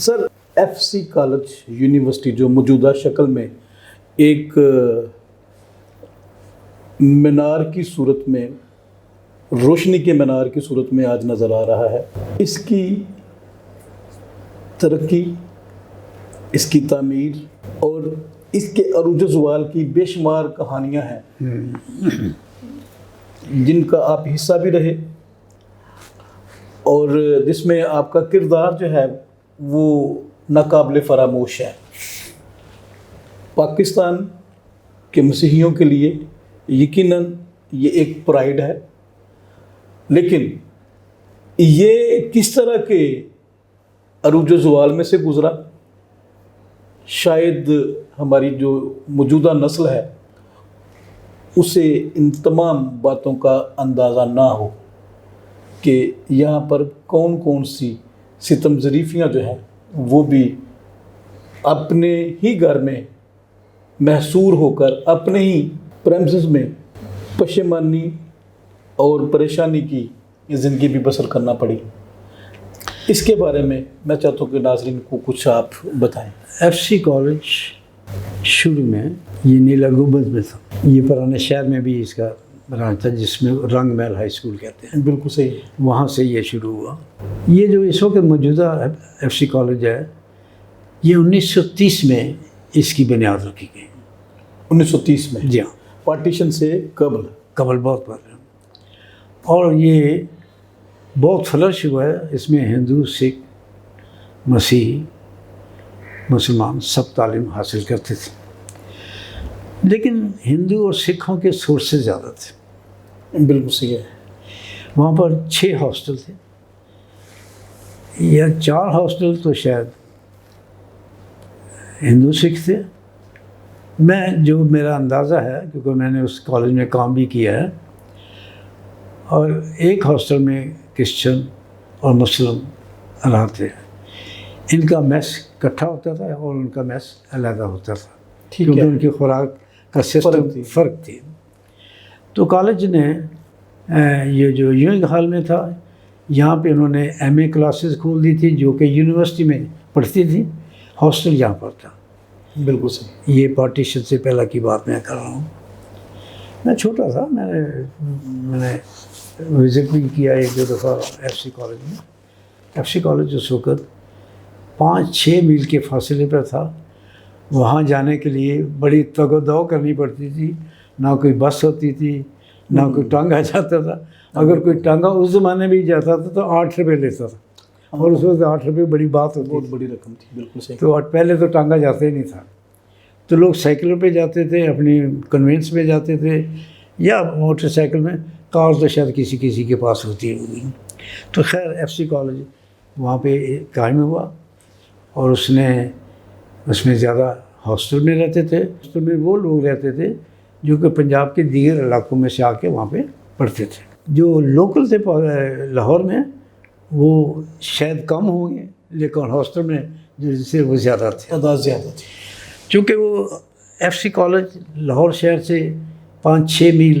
سر F C college university جو موجودہ شکل میں ایک مینار کی صورت میں، روشنی کے مینار کی صورت میں آج نظر آ رہا ہے، اس کی ترقی، اس کی تعمیر اور اس کے عروج و زوال کی بے شمار کہانیاں ہیں جن کا آپ حصہ بھی رہے اور جس میں آپ کا کردار جو ہے وہ ناقابل فراموش ہے۔ پاکستان کے مسیحیوں کے لیے یقیناً یہ ایک پرائیڈ ہے، لیکن یہ کس طرح کے عروج و زوال میں سے گزرا، شاید ہماری جو موجودہ نسل ہے اسے ان تمام باتوں کا اندازہ نہ ہو کہ یہاں پر کون کون سی ستم ظریفیاں جو ہیں وہ بھی اپنے ہی گھر میں محصور ہو کر اپنے ہی پریمسز میں پشیمانی اور پریشانی کی زندگی بھی بسر کرنا پڑی۔ اس کے بارے میں میں چاہتا ہوں کہ ناظرین کو کچھ آپ بتائیں۔ ایف سی کالج شروع میں یہ نیلا گنبد میں تھا، یہ پرانے شہر میں بھی اس کا برانچ تھا جس میں رنگ محل ہائی اسکول کہتے ہیں، بالکل صحیح، وہاں سے یہ شروع ہوا۔ یہ جو اس وقت موجودہ ایف سی کالج ہے یہ 1930 میں اس کی بنیاد رکھی گئی۔ 1930 میں؟ جی ہاں، پارٹیشن سے قبل بہت پہلے، اور یہ بہت فلرش ہوا ہے۔ اس میں ہندو، سکھ، مسیحی، مسلمان سب تعلیم حاصل کرتے تھے، لیکن ہندو اور سکھوں کے سورسز زیادہ تھے۔ بالکل صحیح ہے۔ وہاں پر 6 ہاسٹل تھے یا 4 ہاسٹل تو شاید ہندو سکھ تھے۔ میں جو میرا اندازہ ہے کیونکہ میں نے اس کالج میں کام بھی کیا ہے، اور ایک ہاسٹل میں کرسچن اور مسلم رہتے ہیں، ان کا میس اکٹھا ہوتا تھا اور ان کا میس علیحدہ ہوتا تھا کیونکہ ان کی خوراک کا سسٹم فرق تھی۔ تو کالج نے یہ جو یونگ ہال میں تھا یہاں پہ انہوں نے ایم اے کلاسز کھول دی تھی جو کہ یونیورسٹی میں پڑھتی تھی، ہاسٹل یہاں پر تھا۔ بالکل صحیح۔ یہ پارٹیشن سے پہلا کی بات میں کر رہا ہوں۔ میں چھوٹا تھا، میں نے وزٹ بھی کیا 1-2 دفعہ ایف سی کالج میں۔ ایف سی کالج اس وقت 5-6 میل کے فاصلے پر تھا، وہاں جانے کے لیے بڑی تگ و دو کرنی پڑتی تھی، نہ کوئی بس ہوتی تھی نہ کوئی ٹانگا جاتا تھا۔ اگر کوئی ٹانگا اس زمانے میں جاتا تھا تو 8 روپے لیتا تھا، اور اس وقت 8 روپے بڑی بات ہوتی، بہت بڑی رقم تھی۔ بالکل صحیح۔ تو پہلے تو ٹانگا جاتا ہی نہیں تھا، تو لوگ سائیکلوں پہ جاتے تھے، اپنی کنوینس پہ جاتے تھے یا موٹر سائیکل میں، کار تو شاید کسی کے پاس ہوتی ہوگی۔ تو خیر ایف سی کالج وہاں پہ قائم ہوا، اور اس میں زیادہ ہاسٹل میں رہتے تھے۔ ہاسٹل میں وہ لوگ رہتے تھے جو کہ پنجاب کے دیگر علاقوں میں سے آ کے وہاں پہ پڑھتے تھے۔ جو لوکل تھے لاہور میں وہ شاید کم ہوں گے، لیکن ہاسٹل میں جس سے وہ زیادہ تھے، تعداد زیادہ تھی، چونکہ وہ ایف سی کالج لاہور شہر سے 5-6 میل،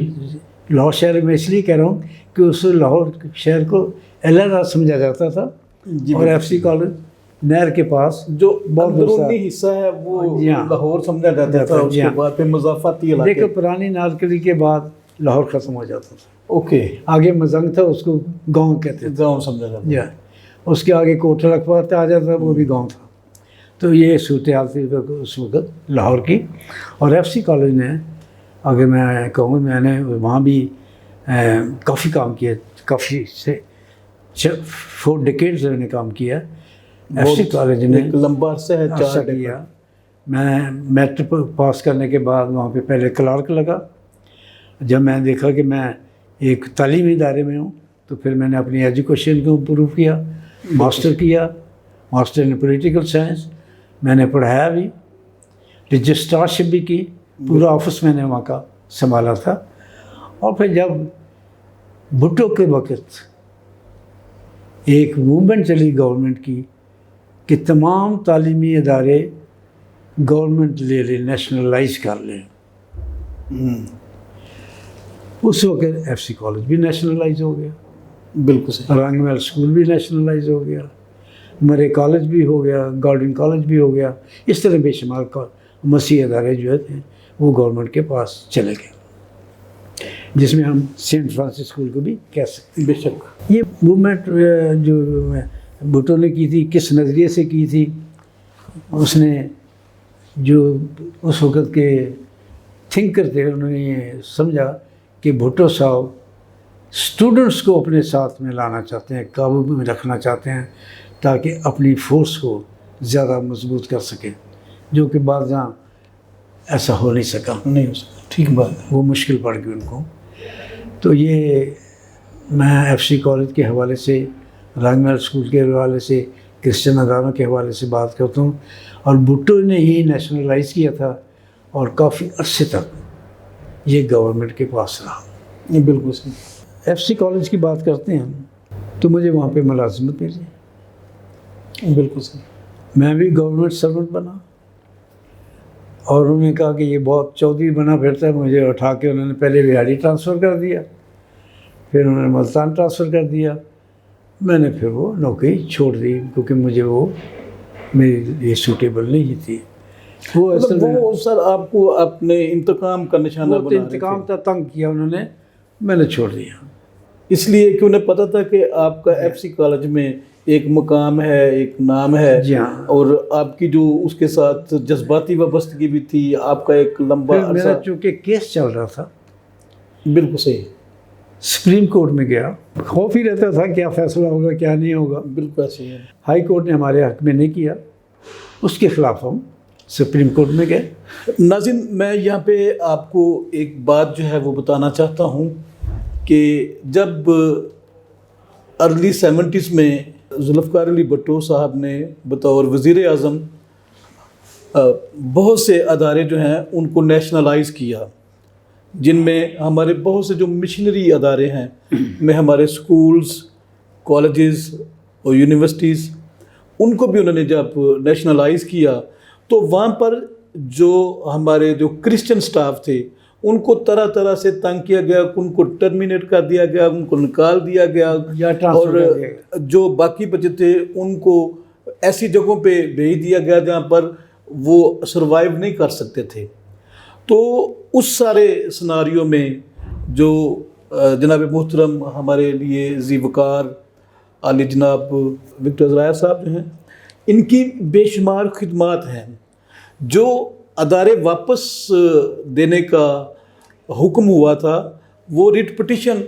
لاہور شہر میں اس لیے کہہ رہا ہوں کہ اس لاہور شہر کو علیحدہ سمجھا جاتا تھا، اور ایف سی کالج نہر کے پاس جو اندرونی حصہ ہے وہ لاہور سمجھا جاتا تھا، اس کے بعد پھر مضافاتی علاقے، دیکھو پرانی نارکلی کے بعد لاہور ختم ہو جاتا تھا۔ اوکے، آگے مزنگ تھا، اس کو گاؤں کہتے تھے، گاؤں سمجھا جاتا جی، اس کے آگے کوٹھا لکھپت آ جاتا تھا، وہ بھی گاؤں تھا۔ تو یہ صورتحال تھی اس وقت لاہور کی۔ اور ایف سی کالج نے، اگر میں کہوں، میں نے وہاں بھی کافی کام کیا، کافی سے 4 ڈیکیڈز میں نے کام کیا۔ ایف سی کالج نے لمبا عرصہ ہے، 4 کیا۔ میں میٹرک پاس کرنے کے بعد وہاں پہ پہلے کلرک لگا۔ جب میں نے دیکھا کہ میں ایک تعلیمی ادارے میں ہوں تو پھر میں نے اپنی ایجوکیشن کو امپروو کیا، ماسٹر ان پولیٹیکل سائنس میں نے پڑھایا بھی، رجسٹرارشپ بھی کی، پورا آفس میں نے وہاں کا سنبھالا تھا۔ اور پھر جب بھٹو کے وقت ایک موومنٹ چلی گورنمنٹ کی کہ تمام تعلیمی ادارے گورنمنٹ لے لے، نیشنلائز کر لیں، اس وقت ایف سی کالج بھی نیشنلائز ہو گیا، بالکل صحیح، رنگ محل اسکول بھی نیشنلائز ہو گیا، مرے کالج بھی ہو گیا، گارڈن کالج بھی ہو گیا، اس طرح بے شمار مسیحی ادارے جو تھے وہ گورنمنٹ کے پاس چلے گئے، جس میں ہم سینٹ فرانسس اسکول کو بھی کہہ سکتے ہیں۔ بے شک یہ موومنٹ جو بھٹو نے کی تھی کس نظریے سے کی تھی، اس نے جو اس وقت کے تھنکر تھے انہوں نے یہ سمجھا کہ بھٹو صاحب اسٹوڈنٹس کو اپنے ساتھ میں لانا چاہتے ہیں، قابو میں رکھنا چاہتے ہیں تاکہ اپنی فورس کو زیادہ مضبوط کر سکیں، جو کہ بعض جہاں ایسا ہو نہیں سکا، نہیں ہو سکتا، ٹھیک بات ہے۔ وہ مشکل پڑ گئی ان کو۔ تو یہ میں ایف سی کالج کے حوالے سے، رنگ محل اسکول کے حوالے سے، کرسچن اداروں کے حوالے سے بات کرتا ہوں، اور بھٹو نے ہی نیشنلائز کیا تھا اور کافی عرصے تک یہ گورنمنٹ کے پاس رہا۔ یہ بالکل صحیح۔ ایف سی کالج کی بات کرتے ہیں تو مجھے وہاں پہ ملازمت ملی، بالکل صحیح۔ میں بھی گورنمنٹ سرونٹ بنا، اور انہوں نے کہا کہ یہ بہت چودھری بنا پھرتا ہے، مجھے اٹھا کے انہوں نے پہلے بہاڑی ٹرانسفر کر دیا، پھر انہوں نے ملتان ٹرانسفر کر دیا۔ میں نے پھر وہ نوکری چھوڑ دی کیونکہ مجھے وہ میرے لیے سوٹیبل نہیں تھی۔ وہ اصل میں وہ سر آپ کو اپنے انتقام کا نشانہ وہ تو بنا رہے انتقام تھے، تھا، تنگ کیا انہوں نے، میں نے چھوڑ دیا۔ اس لیے کہ انہیں پتہ تھا کہ آپ کا ایف سی کالج میں ایک مقام ہے، ایک نام ہے، جی ہاں۔ اور آپ کی جو اس کے ساتھ جذباتی وابستگی بھی تھی، آپ کا ایک لمبا پھر میرا عرصہ۔ چونکہ کیس چل رہا تھا، بالکل صحیح، سپریم کورٹ میں گیا، خوف ہی رہتا تھا کیا فیصلہ ہوگا کیا نہیں ہوگا۔ بالکل صحیح ہے۔ ہائی کورٹ نے ہمارے حق میں نہیں کیا، اس کے خلاف ہم سپریم کورٹ میں گئے۔ ناظرین، میں یہاں پہ آپ کو ایک بات جو ہے وہ بتانا چاہتا ہوں کہ جب ارلی 70s میں ذوالفقار علی بھٹو صاحب نے بطور وزیر اعظم بہت سے ادارے جو ہیں ان کو نیشنلائز کیا، جن میں ہمارے بہت سے جو مشنری ادارے ہیں میں ہمارے سکولز، کالجز اور یونیورسٹیز، ان کو بھی انہوں نے جب نیشنلائز کیا تو وہاں پر جو ہمارے جو کرسچن سٹاف تھے ان کو طرح طرح سے تنگ کیا گیا، ان کو ٹرمینیٹ کر دیا گیا، ان کو نکال دیا گیا، یا ٹرانسفر اور کر دیا گیا۔ جو باقی بچے تھے ان کو ایسی جگہوں پہ بھیج دیا گیا جہاں پر وہ سروائیو نہیں کر سکتے تھے۔ تو اس سارے سناریوں میں جو جناب محترم ہمارے لیے ذی وقار عالی جناب وکٹر زرایا صاحب جو ہیں، ان کی بے شمار خدمات ہیں، جو ادارے واپس دینے کا حکم ہوا تھا وہ ریٹ پٹیشن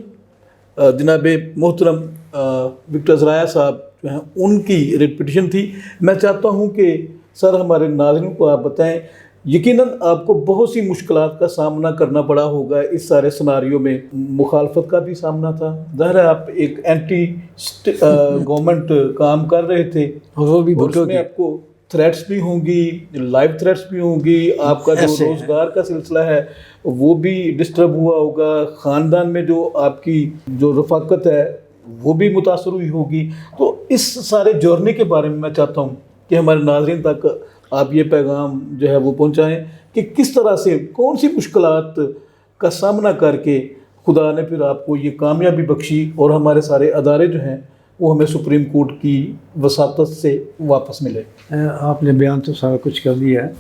جناب محترم وکٹر زرایا صاحب جو ہیں ان کی ریٹ پٹیشن تھی۔ میں چاہتا ہوں کہ سر ہمارے ناظرین کو آپ بتائیں، یقیناً آپ کو بہت سی مشکلات کا سامنا کرنا پڑا ہوگا اس سارے سناریوں میں، مخالفت کا بھی سامنا تھا، ظاہر ہے آپ ایک اینٹی گورنمنٹ کام کر رہے تھے، اور وہ بھی اور بھٹو اس میں کی آپ کو تھریٹس بھی ہوں گی، لائیو تھریٹس بھی ہوں گی، آپ کا جو ایسے ہے۔ روزگار کا سلسلہ ہے وہ بھی ڈسٹرب ہوا ہوگا، خاندان میں جو آپ کی جو رفاقت ہے وہ بھی متاثر ہوئی ہوگی۔ تو اس سارے جرنی کے بارے میں چاہتا ہوں کہ ہمارے ناظرین تک آپ یہ پیغام جو ہے وہ پہنچائیں کہ کس طرح سے کون سی مشکلات کا سامنا کر کے خدا نے پھر آپ کو یہ کامیابی بخشی اور ہمارے سارے ادارے جو ہیں وہ ہمیں سپریم کورٹ کی وساطت سے واپس ملے۔ آپ نے بیان تو سارا کچھ کر دیا ہے۔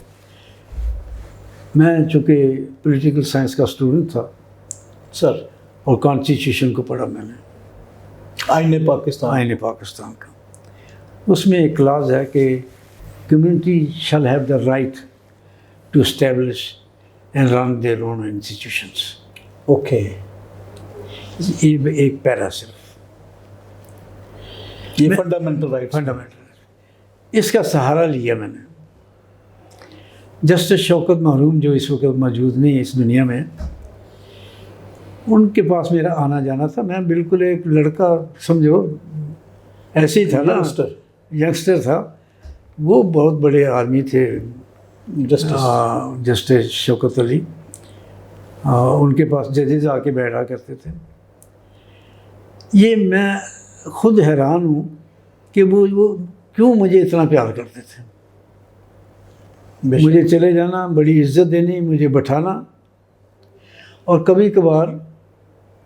میں چونکہ پولیٹیکل سائنس کا اسٹوڈنٹ تھا سر، اور کانسٹیٹیوشن کو پڑھا میں نے، آئین پاکستان، آئین پاکستان کا، اس میں ایک کلاز ہے کہ community shall have the right to establish and run their own institutions. Okay, یہ ایک پیرا صرف یہ فنڈامنٹل رائٹ، فنڈامنٹل، اس کا سہارا لیا میں نے۔ جسٹس شوکت محروم جو اس وقت موجود نہیں اس دنیا میں، ان کے پاس میرا آنا جانا تھا، میں بالکل ایک لڑکا سمجھو ایسے ہی تھا نا، ینگسٹر تھا، وہ بہت بڑے آدمی تھے جسٹس شوکت علی، ان کے پاس ججز آ کے بیٹھا کرتے تھے۔ یہ میں خود حیران ہوں کہ وہ کیوں مجھے اتنا پیار کرتے تھے، مجھے چلے جانا، بڑی عزت دینی، مجھے بٹھانا، اور کبھی کبھار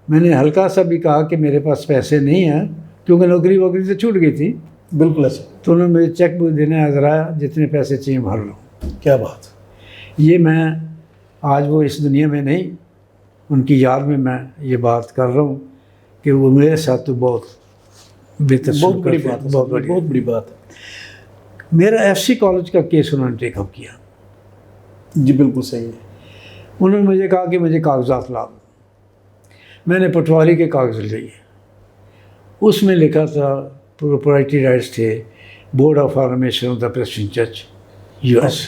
میں نے ہلکا سا بھی کہا کہ میرے پاس پیسے نہیں ہیں، کیونکہ نوکری ووکری سے چھوٹ گئی تھی، بالکل ایسا. تو انہوں نے مجھے چیک بک دینے حاضر آیا، جتنے پیسے چاہیے بھر لو. کیا بات. یہ میں آج وہ اس دنیا میں نہیں، ان کی یاد میں یہ بات کر رہا ہوں کہ وہ میرے ساتھ تو بہت بہتر بہت بڑی بات ہے. بہت بڑی. بہت بڑی بات ہے. میرا ایف سی کالج کا کیس انہوں نے ٹیک اپ کیا. جی بالکل صحیح ہے. انہوں نے مجھے کہا کہ مجھے کاغذات لا دو. میں نے پٹواری کے کاغذ لیے، اس میں لکھا تھا پروپرائٹری رائٹس تھے، board of formation of the پریسٹنگ چرچ یو ایس.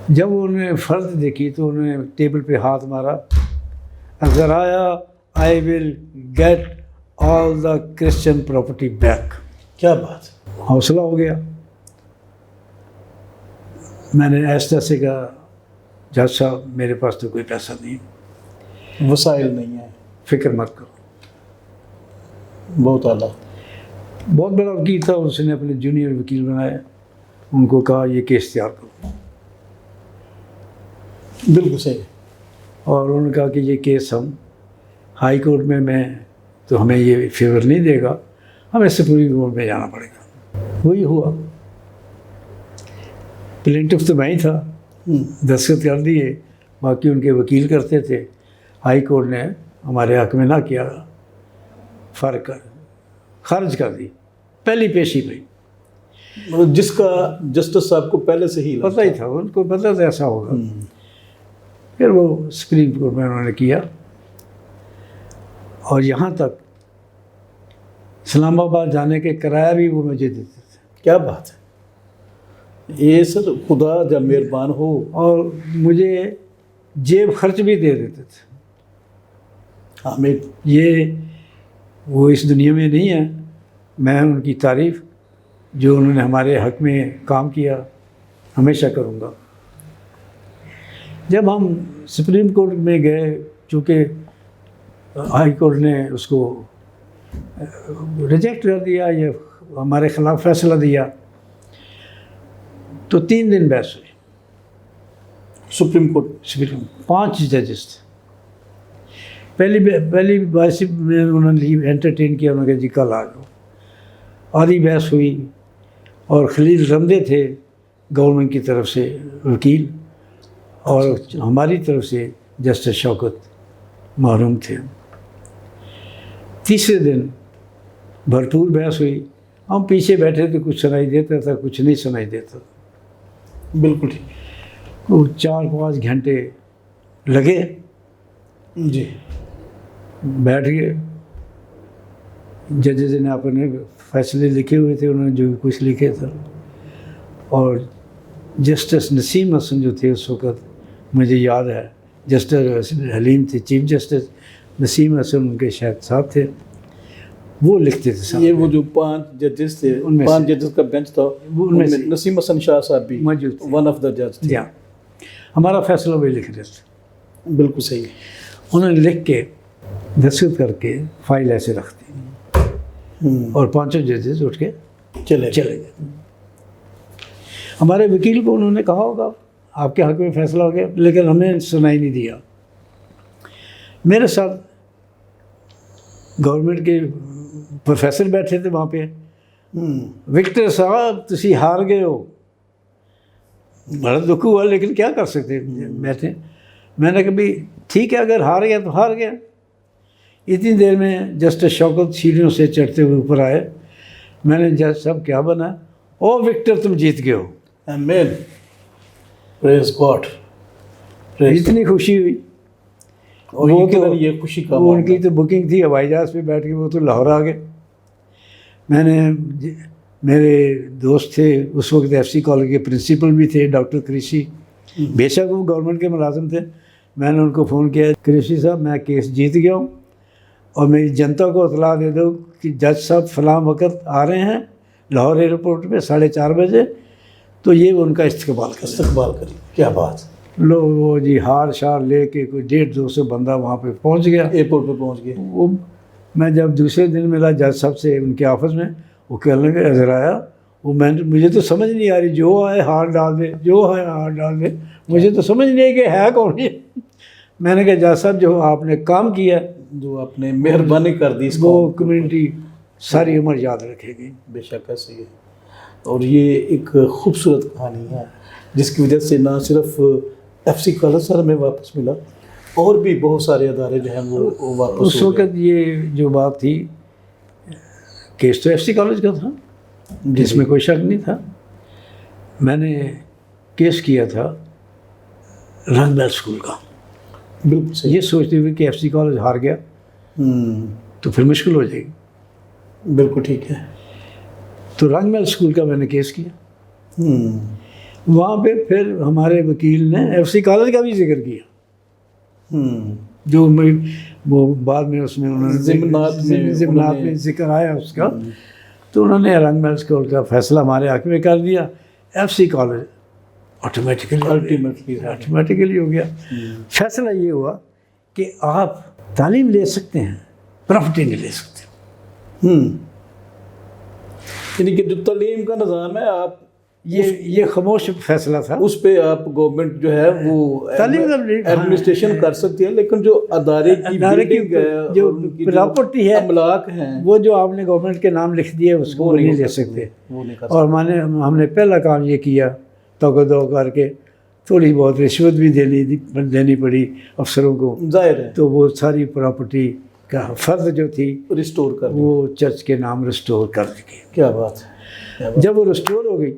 جب انہوں نے فرض دیکھی تو انہوں نے ٹیبل پہ ہاتھ مارا، اگر آیا I will get all the Christian property back. کیا بات. حوصلہ ہو گیا. میں نے ایسا سے کہا جج صاحب میرے پاس تو کوئی پیسہ نہیں، وسائل نہیں ہے. فکر مت کرو. بہت اعلیٰ. بہت بڑا وکیل تھا، اس نے اپنے جونیئر وکیل بنایا، ان کو کہا یہ کیس تیار کرو. بالکل صحیح. اور انہوں نے کہا کہ یہ کیس ہم ہائی کورٹ میں تو ہمیں یہ فیور نہیں دے گا، ہمیں سپریم کورٹ میں جانا پڑے گا. وہی ہوا. پلینٹف تو میں ہی تھا، دستخط کر دیے، باقی ان کے وکیل کرتے تھے. ہائی کورٹ نے ہمارے حق میں نہ کیا، فرق خارج کر دی پہلی پیشی پہ. مطلب جس کا جسٹس صاحب کو پہلے سے ہی پتہ ہی تھا، ان کو پتہ تھا ایسا ہوگا. پھر وہ سپریم کورٹ میں انہوں نے کیا، اور یہاں تک اسلام آباد جانے کے کرایہ بھی وہ مجھے دیتے تھے. کیا بات ہے. یہ سر خدا جب مہربان ہو. اور مجھے جیب خرچ بھی دے دیتے تھے. حامد یہ وہ اس دنیا میں نہیں ہے. میں ان کی تعریف جو انہوں نے ہمارے حق میں کام کیا ہمیشہ کروں گا. جب ہم سپریم کورٹ میں گئے، چونکہ ہائی کورٹ نے اس کو ریجیکٹ کر دیا، یہ ہمارے خلاف فیصلہ دیا، تو 3 دن بحث ہوئی. سپریم کورٹ 5 ججز تھے. پہلی بحث میں انہوں نے انٹرٹین کیا، انہوں نے کہا جی کل آ جاؤ. آدھی بحث ہوئی، اور خلیل رمدے تھے گورنمنٹ کی طرف سے وکیل، اور ہماری طرف سے جسٹس شوکت محروم تھے. تیسرے دن بھرپور بحث ہوئی. ہم پیچھے بیٹھے تھے، کچھ سنائی دیتا تھا، کچھ نہیں سنائی دیتا. بالکل ٹھیک. 4-5 گھنٹے لگے. جی. بیٹھ گئے. ججز نے اپنے فیصلے لکھے ہوئے تھے، انہوں نے جو کچھ لکھے تھا. اور جسٹس نسیم حسن جو تھے اس وقت، مجھے یاد ہے، جسٹس حلیم تھے، چیف جسٹس نسیم حسن ان کے شاید صاحب تھے، وہ لکھتے تھے. یہ وہ جو 5 ججز تھے، ان میں 5 ججز کا بینچ تھا، ان میں نسیم حسن شاہ صاحب بھی موجود تھے. ون آف دا جج تھے. ہمارا فیصلہ وہی لکھ رہے تھے. بالکل صحیح. انہوں نے لکھ کے دستخط کر کے فائل ایسے رکھ دی، اور 5 ججز اٹھ کے چلے گئے. ہمارے وکیل کو انہوں نے کہا ہوگا آپ کے حق میں فیصلہ ہو گیا، لیکن ہمیں سنائی نہیں دیا. میرے ساتھ گورنمنٹ کے پروفیسر بیٹھے تھے وہاں پہ. وکٹر صاحب تسی ہار گئے ہو. بڑا دکھ ہوا، لیکن کیا کر سکتے بیٹھے. میں نے کہا بھی ٹھیک ہے، اگر ہار گیا تو ہار گیا. اتنی دیر میں جسٹس شوکت سیڑھیوں سے چڑھتے ہوئے اوپر آئے. میں نے جج صاحب کیا بنا؟ او وکٹر تم جیت گئے ہو. آمین. پریز گاڈ. اتنی خوشی ہوئی. اور وہ تو یہ خوشی کا ان کی تو بکنگ تھی ہوائی جہاز پہ بیٹھ کے، وہ تو لاہور آ گئے. میں نے میرے دوست تھے اس وقت ایف سی کالج کے پرنسپل بھی تھے، ڈاکٹر قریشی، بے شک وہ گورنمنٹ کے ملازم تھے. میں نے ان کو فون کیا، قریشی صاحب میں کیس جیت گیا ہوں، اور میری جنتا کو اطلاع دے دو کہ جج صاحب فلاں وقت آ رہے ہیں لاہور ایئرپورٹ پہ 4:30 بجے، تو یہ ان کا استقبال کری. کیا بات. لو وہ جی ہار شار لے کے کوئی 150-200 بندہ وہاں پہ پہنچ گیا، ایئرپورٹ پہ پہنچ گئے. وہ میں جب دوسرے دن ملا جج صاحب سے ان کے آفس میں، وہ کہنے لگے اظہر آیا، وہ مجھے تو سمجھ نہیں آ رہی، جو آئے ہار ڈال دے، جو آئے ہار ڈال دے، مجھے تو سمجھ نہیں کہ ہے کون یہ. میں نے کہا جج صاحب جو آپ نے کام کیا، جو آپ نے مہربانی کر دی، وہ کمیونٹی ساری عمر یاد رکھے گی. بے شک ایسے ہی ہے. اور یہ ایک خوبصورت کہانی ہے جس کی وجہ سے نہ صرف ایف سی کالج سر ہمیں واپس ملا، اور بھی بہت سارے ادارے جو ہیں وہ واپس اس وقت یہ جو بات تھی، کیس تو ایف سی کالج کا تھا جس میں کوئی شک نہیں تھا. میں نے کیس کیا تھا رنگ بیل اسکول کا، بالکل صحیح. یہ سوچتے ہوئے کہ ایف سی کالج ہار گیا تو پھر مشکل ہو جائے گی. بالکل ٹھیک ہے. تو رنگ بیل اسکول کا میں نے کیس کیا. وہاں پہ پھر ہمارے وکیل نے ایف سی کالج کا بھی ذکر کیا، جو وہ بعد میں اس میں انہوں نے ضمنات میں ذکر آیا اس کا. تو انہوں نے رنگ بیل اسکول کا فیصلہ ہمارے حق میں کر دیا. ایف سی کالج آٹومیٹیکلی ہو گیا. فیصلہ یہ ہوا کہ آپ تعلیم لے سکتے ہیں، پراپرٹی نہیں لے سکتے. یعنی کہ جو تعلیم کا نظام ہے آپ یہ خاموش فیصلہ تھا. اس پہ آپ گورنمنٹ جو ہے وہ تعلیم ایڈمنسٹریشن کر سکتی ہے، لیکن جو ادارے کی جو پراپرٹی ہے، املاک ہیں، وہ جو آپ نے گورنمنٹ کے نام لکھ دیے اس کو وہ نہیں لے سکتے. اور ہم نے پہلا کام یہ کیا دو کر کے تھوڑی بہت رشوت بھی دینی پڑی افسروں کو. ظاہر ہے. تو وہ ساری پراپرٹی کا فرض جو تھی ریسٹور کر وہ چرچ کے نام ریسٹور کر دی. کیا بات ہے. جب وہ ریسٹور ہو گئی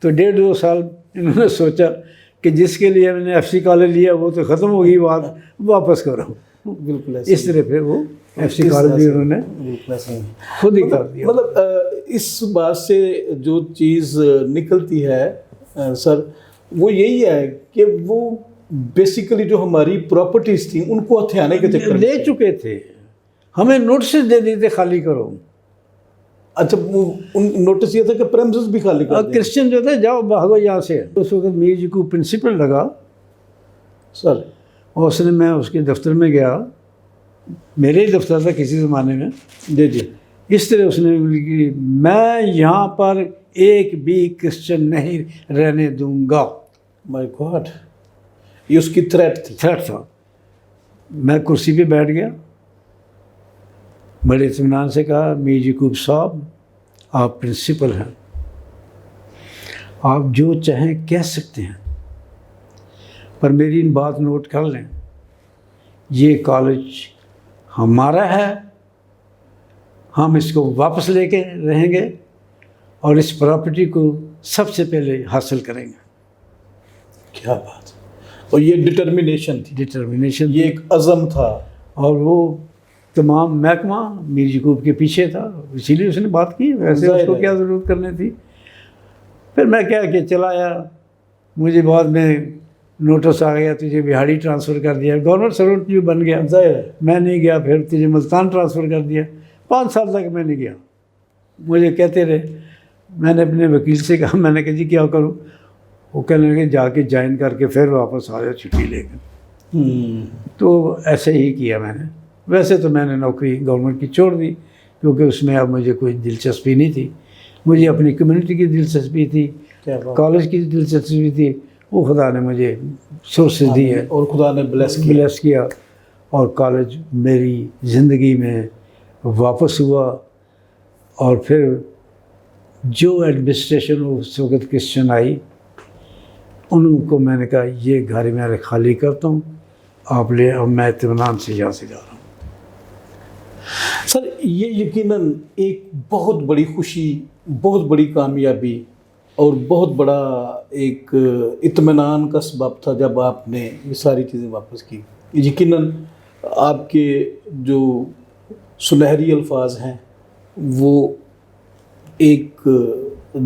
تو 1.5-2 سال انہوں نے سوچا کہ جس کے لیے میں نے ایف سی کالج لیا وہ تو ختم ہو گئی بات، واپس کرو. بالکل اس طرح پھر وہ ایف سی کالج بھی انہوں نے خود ہی کر دیا. مطلب اس بات سے جو چیز نکلتی ہے سر وہ یہی ہے کہ وہ بیسیکلی جو ہماری پراپرٹیز تھیں ان کو ہتھیانے کے چکر لے چکے تھے. ہمیں نوٹسز دے دیتے خالی کرو. اچھا وہ نوٹس یہ تھا کہ پریمسز بھی خالی کر دیں. کرسچن جو تھے جاؤ بھاگو یہاں سے. اس وقت میر جی کو پرنسپل لگا سر، اور اس نے میں اس کے دفتر میں گیا، میرے ہی دفتر تھا کسی زمانے میں. جی. اس طرح اس نے کہ میں یہاں پر ایک بھی کرسچن نہیں رہنے دوں گا. مائی گاڈ، یہ اس کی تھریٹ تھا. میں کرسی پہ بیٹھ گیا، بڑے اطمینان سے کہا میر یعقوب صاحب آپ پرنسپل ہیں، آپ جو چاہیں کہہ سکتے ہیں، پر میری ان بات نوٹ کر لیں، یہ کالج ہمارا ہے، ہم اس کو واپس لے کے رہیں گے اور اس پراپرٹی کو سب سے پہلے حاصل کریں گے. کیا بات. اور یہ ڈٹرمینیشن تھی، یہ ایک عزم تھا. اور وہ تمام محکمہ میر یعقوب کے پیچھے تھا، اسی لیے اس نے بات کی. ویسے اس کو کیا ضرورت کرنی تھی. پھر میں کیا کہ چلا آیا. مجھے بعد میں نوٹس آ گیا تجھے بہاڑی ٹرانسفر کر دیا، گورنمنٹ سرونٹ جو بن گیا. میں نہیں گیا. پھر تجھے ملتان ٹرانسفر کر دیا. 5 سال تک میں نہیں گیا. مجھے کہتے رہے. میں نے اپنے وکیل سے کہا، میں نے کہا جی کیا کروں؟ وہ کہنے لگے جا کے جوائن کر کے پھر واپس آ جا چھٹی لے کے. تو ایسے ہی کیا میں نے. ویسے تو میں نے نوکری گورنمنٹ کی چھوڑ دی کیونکہ اس میں اب مجھے کوئی دلچسپی نہیں تھی. مجھے اپنی کمیونٹی کی دلچسپی تھی، کالج کی دلچسپی تھی. وہ خدا نے مجھے سورسز دی ہے اور خدا نے بلیس کیا. اور کالج میری زندگی میں واپس ہوا. اور پھر جو ایڈمنسٹریشن اس وقت کرسچن آئی ان کو میں نے کہا یہ گھر میں خالی کرتا ہوں، آپ لے. اب میں اطمینان سے یہاں سے جا رہا ہوں. سر یہ یقیناً ایک بہت بڑی خوشی، بہت بڑی کامیابی اور بہت بڑا ایک اطمینان کا سبب تھا جب آپ نے یہ ساری چیزیں واپس کی. یقیناً آپ کے جو سنہری الفاظ ہیں وہ ایک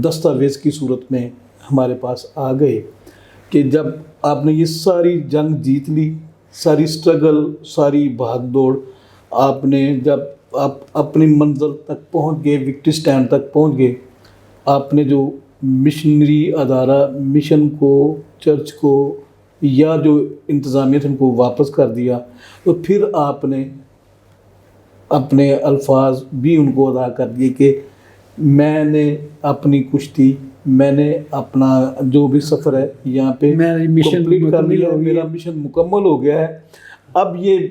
دستاویز کی صورت میں ہمارے پاس آ گئے کہ جب آپ نے یہ ساری جنگ جیت لی، ساری سٹرگل، ساری بھاگ دوڑ، آپ نے جب آپ اپنی منزل تک پہنچ گئے، وکٹری سٹینڈ تک پہنچ گئے، آپ نے جو مشنری ادارہ، مشن کو، چرچ کو یا جو انتظامیہ تھے ان کو واپس کر دیا، تو پھر آپ نے اپنے الفاظ بھی ان کو ادا کر دیے کہ میں نے اپنی کشتی، میں نے اپنا جو بھی سفر ہے یہاں پہ کمپلیٹ کر لیا، میرا مشن مکمل ہو گیا ہے. اب یہ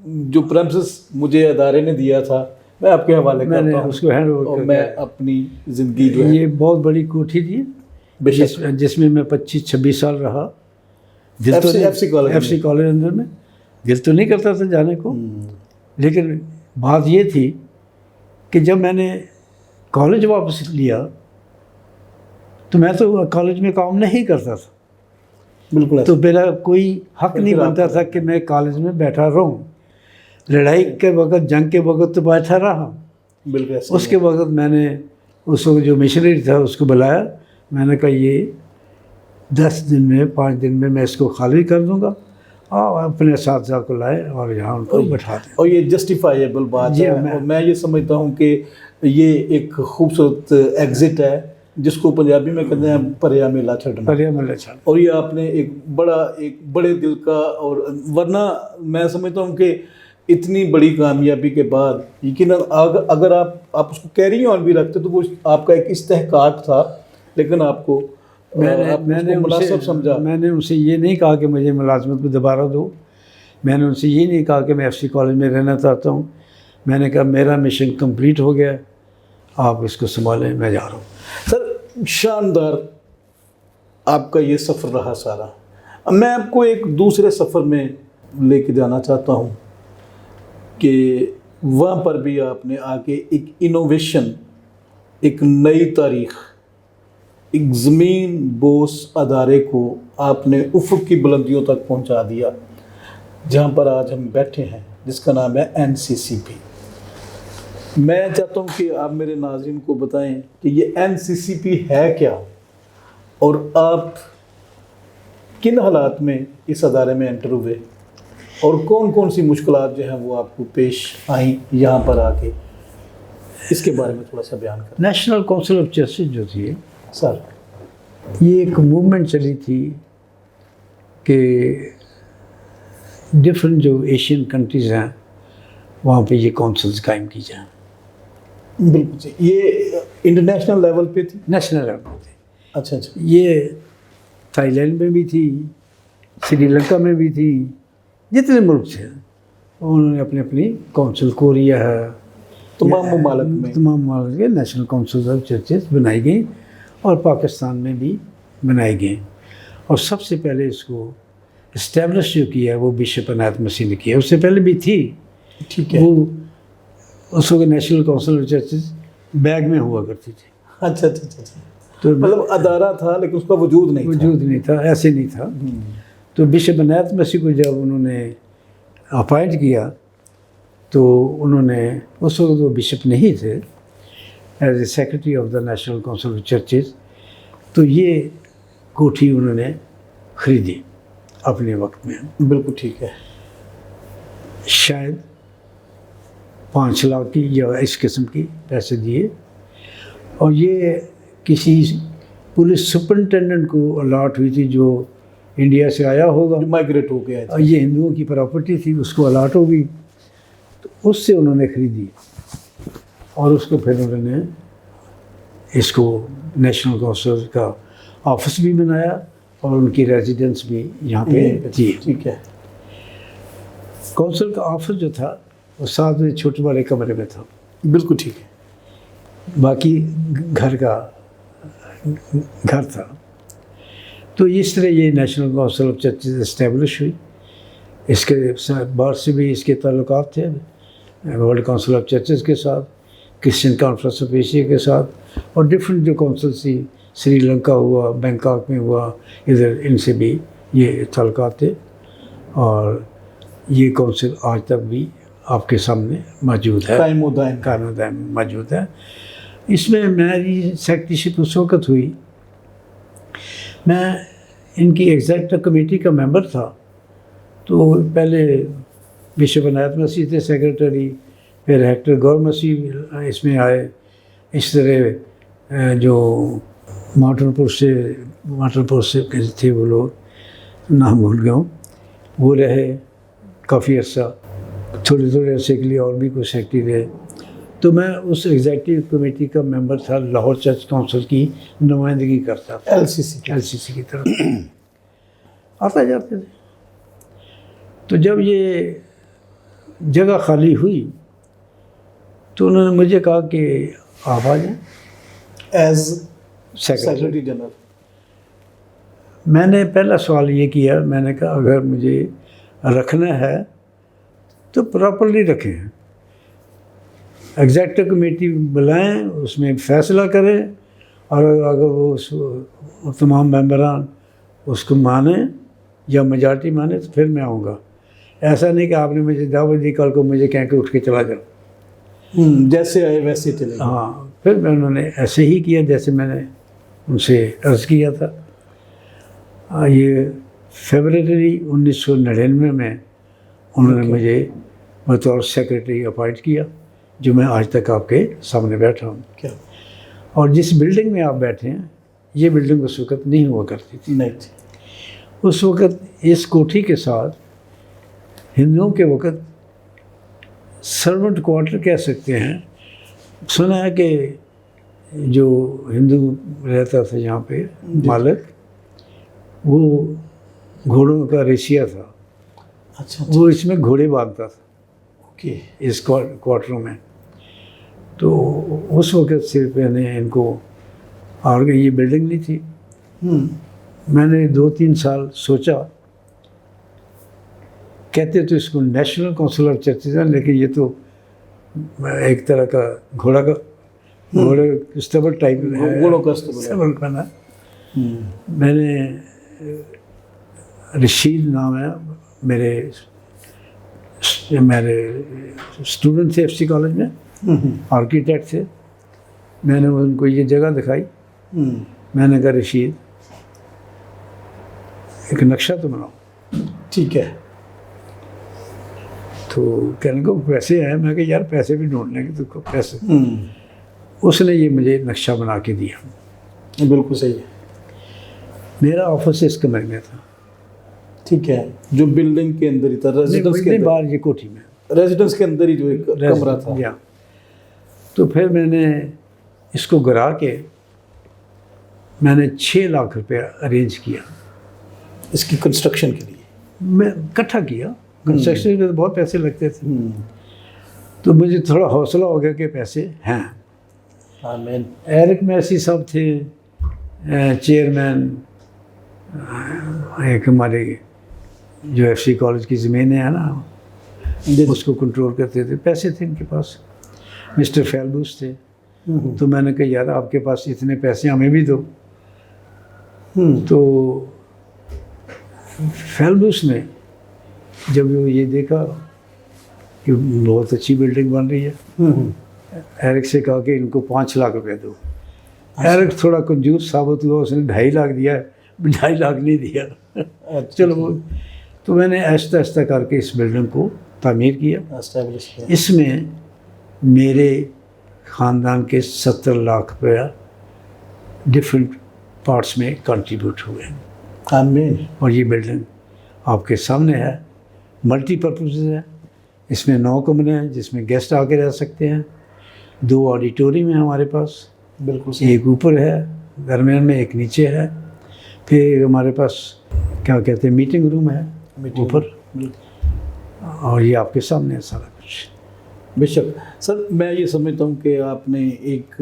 جو پریمسز مجھے ادارے نے دیا تھا میں آپ کے حوالے میں نے کرتا ہوں اس کو ہینڈ اور اوور میں اپنی زندگی جو ہے یہ بہت بڑی کوٹھی تھی بے شک جس میں میں 25-26 سال رہا. دل تو F C college F C college اندر میں دل تو نہیں کرتا تھا جانے کو، لیکن بات یہ تھی کہ جب میں نے کالج واپس لیا تو میں تو کالج میں کام نہیں کرتا تھا، بالکل تو میرا کوئی حق نہیں بنتا تھا کہ میں کالج میں بیٹھا رہوں. لڑائی کے وقت، جنگ کے وقت تو بیٹھا رہا. بالکل اس کے وقت میں نے اس وقت جو مشنری تھا اس کو بلایا. میں نے کہا یہ 10 دن میں 5 دن میں میں اس کو خالی کر دوں گا، اور اپنے اساتذہ کو لائے اور یہاں ان کو بٹھا دیں. اور یہ جسٹیفائیبل بات ہے، اور میں یہ سمجھتا ہوں کہ یہ ایک خوبصورت ایگزٹ ہے جس کو پنجابی میں کہتے ہیں پریا میلا چھڑنا. اور یہ آپ نے ایک بڑے دل کا، اور ورنہ میں سمجھتا ہوں کہ اتنی بڑی کامیابی کے بعد یقیناً اگر آپ اس کو کیری آن بھی رکھتے تو وہ آپ کا ایک استحقاق تھا، لیکن آپ کو میں نے مناسب سمجھا. میں نے ان سے یہ نہیں کہا کہ مجھے ملازمت میں دوبارہ دو. میں نے ان سے یہ نہیں کہا کہ میں ایف سی کالج میں رہنا چاہتا ہوں. میں نے کہا میرا مشن کمپلیٹ ہو گیا، آپ اس کو سنبھالیں، میں جا رہا ہوں. سر شاندار آپ کا یہ سفر رہا سارا. اب میں آپ کو ایک دوسرے سفر میں لے کے جانا چاہتا ہوں کہ وہاں پر بھی آپ نے آ کے ایک انوویشن، ایک نئی تاریخ، ایک زمین بوس ادارے کو آپ نے افق کی بلندیوں تک پہنچا دیا، جہاں پر آج ہم بیٹھے ہیں، جس کا نام ہے NCCP. میں چاہتا ہوں کہ آپ میرے ناظرین کو بتائیں کہ یہ NCCP ہے کیا، اور آپ کن حالات میں اس ادارے میں انٹر ہوئے، اور کون کون سی مشکلات جو ہیں وہ آپ کو پیش آئیں یہاں پر آ کے. اس کے بارے میں تھوڑا سا بیان کریں. نیشنل کونسل آف جسٹس جو تھی سر، یہ ایک موومنٹ چلی تھی کہ ڈفرینٹ جو ایشین کنٹریز ہیں وہاں پہ یہ کونسلز قائم کی جائیں. بالکل جی. یہ انٹرنیشنل لیول پہ تھی؟ نیشنل لیول پہ تھی. اچھا اچھا. یہ تھائی لینڈ میں بھی تھی، سری لنکا میں بھی تھی، جتنے ملک تھے انہوں نے اپنی اپنی کونسل. کوریا ہے، تمام ممالک میں نیشنل کونسل آف چرچز بنائی گئیں، اور پاکستان میں بھی بنائی گئیں. اور سب سے پہلے اس کو اسٹیبلش جو کیا ہے وہ بشپ عنایت مسیح نے کیا. اس سے پہلے بھی تھی، ٹھیک ہے، وہ اس وقت نیشنل کونسل آف چرچز بیگ میں ہوا کرتی تھی. اچھا اچھا اچھا. تو مطلب ادارہ تھا لیکن اس کا وجود نہیں تھا، ایسے نہیں تھا. تو بشپ عنایت مسیح کو جب انہوں نے اپائنٹ کیا تو انہوں نے، اس وقت وہ بشپ نہیں تھے، as a secretary of the national Council of churches, تو یہ کوٹھی انہوں نے خریدی اپنے وقت میں. بالکل ٹھیک ہے. شاید 5 لاکھ کی یا اس قسم کی پیسے دیے، اور یہ کسی پولیس سپرنٹینڈنٹ کو الاٹ ہوئی تھی جو انڈیا سے آیا ہوگا، مائگریٹ ہو گیا. یہ ہندوؤں کی پراپرٹی تھی، اس کو الاٹ ہو گئی، تو اس سے انہوں نے خریدی، اور اس کو پھر انہوں نے اس کو نیشنل کونسل کا آفس بھی بنایا، اور ان کی ریزیڈنس بھی یہاں پہ تھی. ٹھیک ہے. کونسل کا آفس جو تھا وہ ساتھ میں چھوٹے والے کمرے میں تھا. بالکل ٹھیک ہے. باقی گھر تھا. تو اس طرح یہ national Council of churches establish ہوئی. اس کے بعد سے بھی اس کے تعلقات تھے ورلڈ کونسل آف چرچز کے ساتھ، کرسچن کانفرنس آف ایشیا کے ساتھ، اور ڈفرینٹ جو کونسل تھی، سری لنکا ہوا، بینکاک میں ہوا، ادھر ان سے بھی یہ تعلقات تھے. اور یہ کونسل آج تک بھی آپ کے سامنے موجود ہے، قائم و دائم موجود ہے. اس میں میری سیکرٹریشپ اس وقت ہوئی، میں ان کی ایگزیکٹو کمیٹی کا ممبر تھا. تو پہلے بشپ عنایت مسیح تھے سیکرٹری، پھر ہیکٹر گور مسیح اس میں آئے. اس طرح جو ماٹرپور سے تھے وہ لوگ، نام بھول گیا ہوں، وہ رہے کافی عرصہ. تھوڑے عرصے کے لیے اور بھی کوئی سیکرٹری رہے. تو میں اس ایگزیکٹو کمیٹی کا ممبر تھا، لاہور چرچ کونسل کی نمائندگی کرتا تھا. LCC کی طرف آتا جاتے تھے. تو جب یہ جگہ خالی ہوئی تو انہوں نے مجھے کہا کہ آپ آ جائیں ایز سیکرٹری. Secretary general. میں نے پہلا سوال یہ کیا، میں نے کہا اگر مجھے رکھنا ہے تو پراپرلی رکھیں، ایگزیکٹو کمیٹی بلائیں، اس میں فیصلہ کریں، اور اگر وہ تمام ممبران اس کو مانیں یا میجارٹی مانے تو پھر میں آؤں گا. ایسا نہیں کہ آپ نے مجھے دعوت دی کل کو مجھے کہیں کہ اٹھ کے چلا جاؤ. جیسے آئے ویسے چلے گئے. ہاں، پھر میں انہوں نے ایسے ہی کیا جیسے میں نے ان سے عرض کیا تھا. یہ فیبرری 1999 میں انہوں نے مجھے بطور سیکرٹری اپوائنٹ کیا، جو میں آج تک آپ کے سامنے بیٹھا ہوں. کیا؟ اور جس بلڈنگ میں آپ بیٹھے ہیں یہ بلڈنگ اس وقت نہیں ہوا کرتی تھی. نہیں تھی. اس وقت اس کوٹھی کے ساتھ ہندوؤں کے وقت سرونٹ کوارٹر کہہ سکتے ہیں. سنا ہے کہ جو ہندو رہتا تھا یہاں پہ مالک، وہ گھوڑوں کا ریشیا تھا. اچھا. وہ اس میں گھوڑے باندھتا تھا اوکے. اس کوارٹروں میں. تو اس وقت صرف میں نے ان کو، اور یہ بلڈنگ نہیں تھی. میں نے 2-3 سال سوچا، کہتے تو اس کو نیشنل کونسل آف چرچز ہیں، لیکن یہ تو ایک طرح کا گھوڑے اسٹیبل ٹائپ ہے، گھوڑوں کا اسٹیبل بنا. میں نے رشید نام ہے، میرے اسٹوڈنٹ تھے ایف سی کالج میں، آرکیٹیکٹ تھے. میں نے ان کو یہ جگہ دکھائی. میں نے کہا رشید ایک نقشہ تو بناؤ. ٹھیک ہے. تو کہنے کو پیسے ہیں. میں کہ یار پیسے بھی ڈھونڈ لیں گے تو پیسے. اس نے یہ مجھے نقشہ بنا کے دیا. بالکل صحیح ہے. میرا آفس اس کمرے میں تھا. ٹھیک ہے. جو بلڈنگ کے اندر ہی تھا، ریزیڈنس کے اندر. باہر یہ کوٹھی میں، ریزیڈنس کے اندر ہی جو ایک کمرہ تھا. تو پھر میں نے اس کو گرا کے میں نے 6 لاکھ روپیہ ارینج کیا اس کی کنسٹرکشن کے لیے. میں اکٹھا کیا. کنسٹرکشن میں بہت پیسے لگتے تھے. تو مجھے تھوڑا حوصلہ ہو گیا کہ پیسے ہیں. آمین. ایرک میسی صاحب تھے چیئرمین، ایک ہمارے جو ایف سی کالج کی زمینیں ہیں نا اس کو کنٹرول کرتے تھے، پیسے تھے ان کے پاس. مسٹر فیلبوس تھے. تو میں نے کہا یار آپ کے پاس اتنے پیسے ہمیں بھی دو. تو فیلبوس نے جب وہ یہ دیکھا کہ بہت اچھی بلڈنگ بن رہی ہے، ایرک سے کہا کہ ان کو 5 لاکھ روپے دو. ایرک تھوڑا کنجوس ثابت ہوا، اس نے 2.5 لاکھ دیا. 2.5 لاکھ نہیں دیا. چلو وہ تو میں نے آہستہ آہستہ کر کے اس بلڈنگ کو تعمیر کیا. اس میں میرے خاندان کے 70 لاکھ روپیہ ڈفرینٹ پارٹس میں کنٹریبیوٹ ہوئے. آمین. اور یہ بلڈنگ آپ کے سامنے ہے، ملٹی پرپز ہے. اس میں 9 کمرے ہیں جس میں گیسٹ آ کے رہ سکتے ہیں. 2 آڈیٹوریم ہیں ہمارے پاس. بالکل. ایک اوپر ہے درمیان میں، ایک نیچے ہے. پھر ہمارے پاس کیا کہتے ہیں میٹنگ روم ہے اوپر. اور یہ آپ کے سامنے ہے سارا کچھ. بے شک. سر میں یہ سمجھتا ہوں کہ آپ نے ایک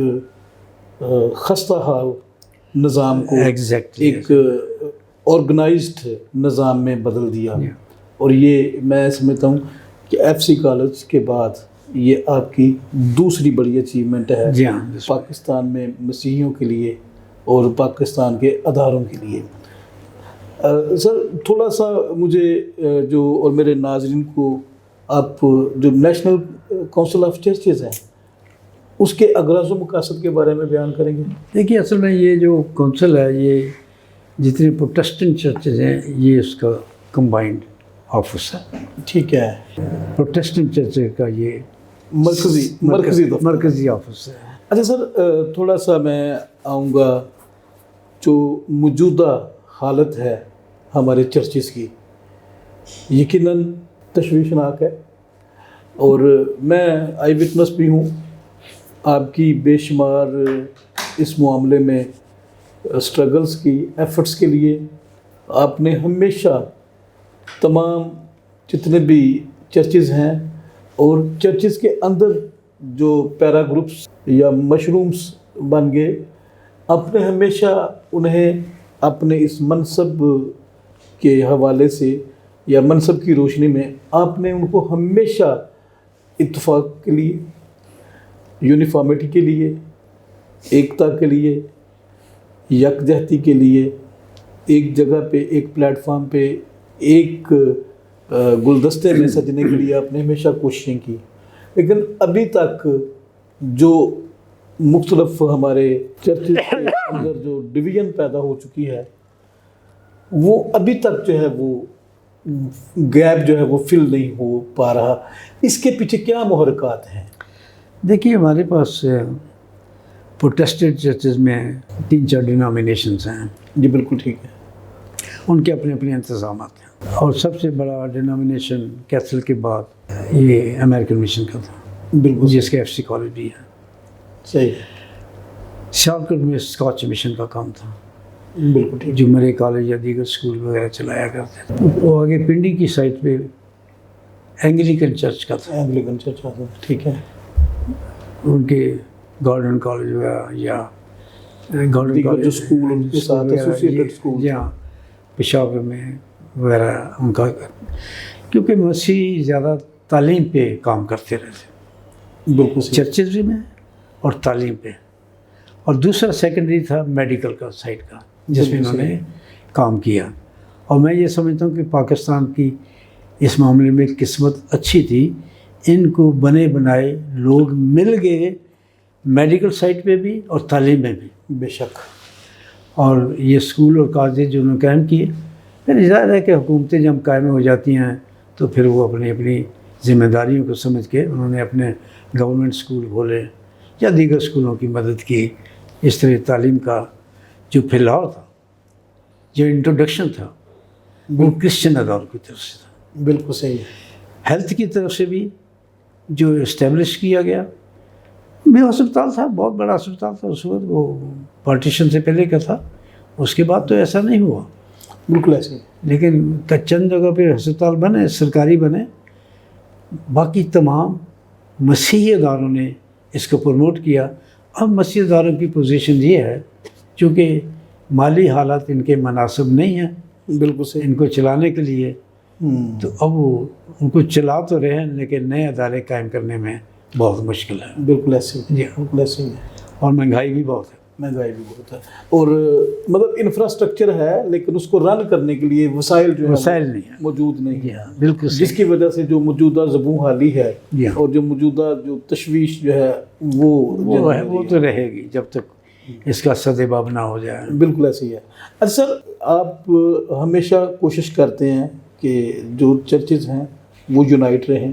خستہ حال نظام کو ایک آرگنائزڈ نظام میں بدل دیا. اور یہ میں سمجھتا ہوں کہ ایف سی کالج کے بعد یہ آپ کی دوسری بڑی اچیومنٹ ہے پاکستان میں مسیحیوں کے لیے اور پاکستان کے اداروں کے لیے. سر تھوڑا سا مجھے جو اور میرے ناظرین کو آپ جو نیشنل کونسل آف چرچز ہیں اس کے اغراض و مقاصد کے بارے میں بیان کریں گے؟ دیکھیے اصل میں یہ جو کونسل ہے یہ جتنے پروٹسٹنٹ چرچز ہیں یہ اس کا کمبائنڈ آفس ہے. ٹھیک ہے. پروٹسٹنٹ چرچ کا یہ مرکزی آفس ہے. اچھا سر تھوڑا سا میں آؤں گا جو موجودہ حالت ہے ہمارے چرچز کی یقیناً تشویشناک ہے. اور میں آئی وٹنس بھی ہوں آپ کی بے شمار اس معاملے میں اسٹرگلس کی ایفرٹس کے لیے. آپ نے ہمیشہ تمام جتنے بھی چرچز ہیں اور چرچز کے اندر جو پیرا گروپس یا مشرومس بن گئے، آپ نے ہمیشہ انہیں اپنے اس منصب کے حوالے سے یا منصب کی روشنی میں آپ نے ان کو ہمیشہ اتفاق کے لیے، یونیفارمٹی کے لیے، ایکتا کے لیے، یکجہتی کے لیے، ایک جگہ پہ، ایک پلیٹ فارم پہ، ایک گلدستے میں سجنے کے لیے آپ نے ہمیشہ کوششیں کی. لیکن ابھی تک جو مختلف ہمارے چرچز کے اندر جو ڈویژن پیدا ہو چکی ہے، وہ ابھی تک جو ہے وہ گیپ جو ہے وہ فل نہیں ہو پا رہا. اس کے پیچھے کیا محرکات ہیں؟ دیکھیے ہمارے پاس پروٹیسٹنٹ چرچز میں 3-4 ڈینامینیشنز ہیں. جی بالکل ٹھیک ہے. ان کے اپنے اپنے انتظامات ہیں، اور سب سے بڑا ڈینامینیشن کیتھولک کے بعد یہ امریکن مشن کا تھا، بالکل جس کے ایف سی کالج بھی ہے. صحیح ہے. سیالکوٹ میں اسکاچ مشن کا کام تھا، بالکل ٹھیک. جو مرے کالج یا دیگر اسکول وغیرہ چلایا کرتے تھے. وہ آگے پنڈی کی سائٹ پہ اینگلیکن چرچ کا تھا، اینگلیکن چرچ. ٹھیک ہے. ان کے گارڈن کالج وغیرہ یا گارڈن دیگر کالج جو اسکول ان کے ساتھ ایسوسیٹڈ اسکول، یا پشاور میں وغیرہ ان کا، کیونکہ مسیح زیادہ تعلیم پہ کام کرتے رہتے، بالکل صحیح. چرچز میں اور تعلیم پہ. اور دوسرا سیکنڈری تھا میڈیکل کا سائٹ کا، جس میں انہوں نے کام کیا. اور میں یہ سمجھتا ہوں کہ پاکستان کی اس معاملے میں قسمت اچھی تھی، ان کو بنے بنائے لوگ مل گئے میڈیکل سائٹ پہ بھی اور تعلیم میں بھی. بے شک. اور یہ اسکول اور کالجز جو انہوں نے قائم کیے. پھر ظاہر ہے کہ حکومتیں جب قائم ہو جاتی ہیں تو پھر وہ اپنی ذمہ داریوں کو سمجھ کے انہوں نے اپنے گورنمنٹ اسکول کھولے یا دیگر اسکولوں کی مدد کی. اس طرح تعلیم کا جو پھیلاؤ تھا، جو انٹروڈکشن تھا، وہ کرسچن اداروں کی طرف سے تھا. بالکل صحیح ہے. ہیلتھ کی طرف سے بھی جو اسٹیبلش کیا گیا، میں ہسپتال تھا، بہت بڑا ہسپتال تھا اس وقت، وہ پارٹیشن سے پہلے کا تھا. اس کے بعد تو ایسا نہیں ہوا. بالکل ایسے ہی. لیکن چند جگہ پہ ہسپتال بنے، سرکاری بنے. باقی تمام مسیحی اداروں نے اس کو پروموٹ کیا. اب مسیحی اداروں کی پوزیشن یہ ہے، چونکہ مالی حالات ان کے مناسب نہیں ہیں بالکل صحیح. ان کو چلانے کے لیے، تو اب وہ ان کو چلا تو رہے ہیں لیکن نئے ادارے قائم کرنے میں بہت مشکل ہے. بالکل ایسے ہی. جی بالکل ایسے ہی ہے. اور مہنگائی بھی بہت ہے. مہنگائی بھی بہت ہے، اور مطلب انفراسٹرکچر ہے لیکن اس کو رن کرنے کے لیے وسائل جو وسائل نہیں ہیں. موجود نہیں جی ہیں. ہاں بالکل صحیح. جس کی وجہ سے جو موجودہ زبوں حالی ہے جی ہاں. اور جو موجودہ جو تشویش جو ہے وہ ہے، وہ تو رہے گی جب تک اس کا سدباب نہ ہو جائے. بالکل ایسے ہی ہے. اچھا سر، آپ ہمیشہ کوشش کرتے ہیں کہ جو چرچز ہیں وہ یونائٹ رہیں.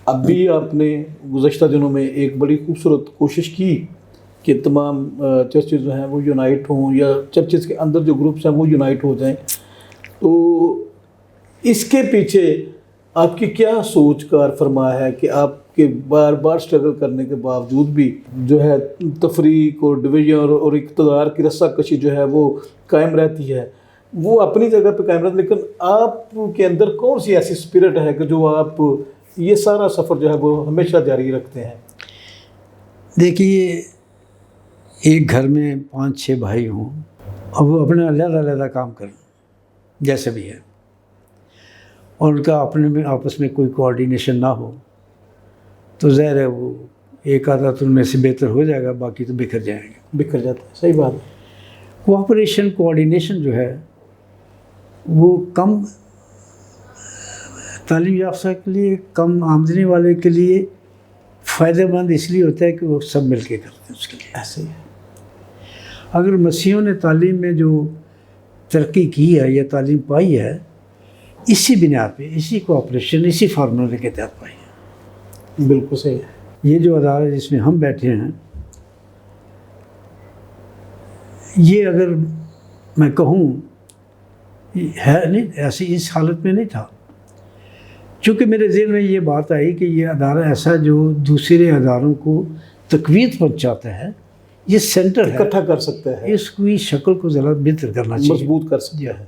اب بھی آپ نے گزشتہ دنوں میں ایک بڑی خوبصورت کوشش کی کہ تمام چرچز جو ہیں وہ یونائٹ ہوں، یا چرچز کے اندر جو گروپس ہیں وہ یونائٹ ہو جائیں. تو اس کے پیچھے آپ کی کیا سوچ کار فرما ہے کہ آپ کے بار بار سٹرگل کرنے کے باوجود بھی جو ہے تفریق اور ڈویژن اور اقتدار کی رسہ کشی جو ہے وہ قائم رہتی ہے؟ وہ اپنی جگہ پہ قائم رہتی، لیکن آپ کے اندر کون سی ایسی اسپرٹ ہے کہ جو آپ یہ سارا سفر جو ہے وہ ہمیشہ جاری رکھتے ہیں؟ دیکھیے، ایک گھر میں 5-6 بھائی ہوں اور وہ اپنا علیحدہ علیحدہ کام کریں جیسے بھی ہے، اور ان کا اپنے میں آپس میں کوئی کوآرڈینیشن نہ ہو، تو ظاہر ہے وہ ایک آدھا تو ان میں سے بہتر ہو جائے گا، باقی تو بکھر جائیں گے. بکھر جاتا ہے. صحیح بات ہے. کوآپریشن، کوآرڈینیشن جو ہے وہ کم تعلیم یافتہ کے لیے، کم آمدنی والے کے لیے فائدہ مند اس لیے ہوتا ہے کہ وہ سب مل کے کرتے ہیں اس کے لیے. ایسے ہی ہے. اگر مسیحیوں نے تعلیم میں جو ترقی کی ہے یا تعلیم پائی ہے، اسی بنیاد پہ، اسی کوآپریشن، اسی فارمولے کے تحت پائی ہے. بالکل صحیح ہے. یہ جو ادارہ جس میں ہم بیٹھے ہیں، یہ اگر میں کہوں ہے نہیں ایسی، اس حالت میں نہیں تھا. چونکہ میرے ذہن میں یہ بات آئی کہ یہ ادارہ ایسا جو دوسرے اداروں کو تقویت پہنچاتا ہے، یہ سینٹر ہے، اکٹھا کر سکتا ہے، اس کی شکل کو ذرا بہتر کرنا چاہیے، مضبوط کر سکتا ہے.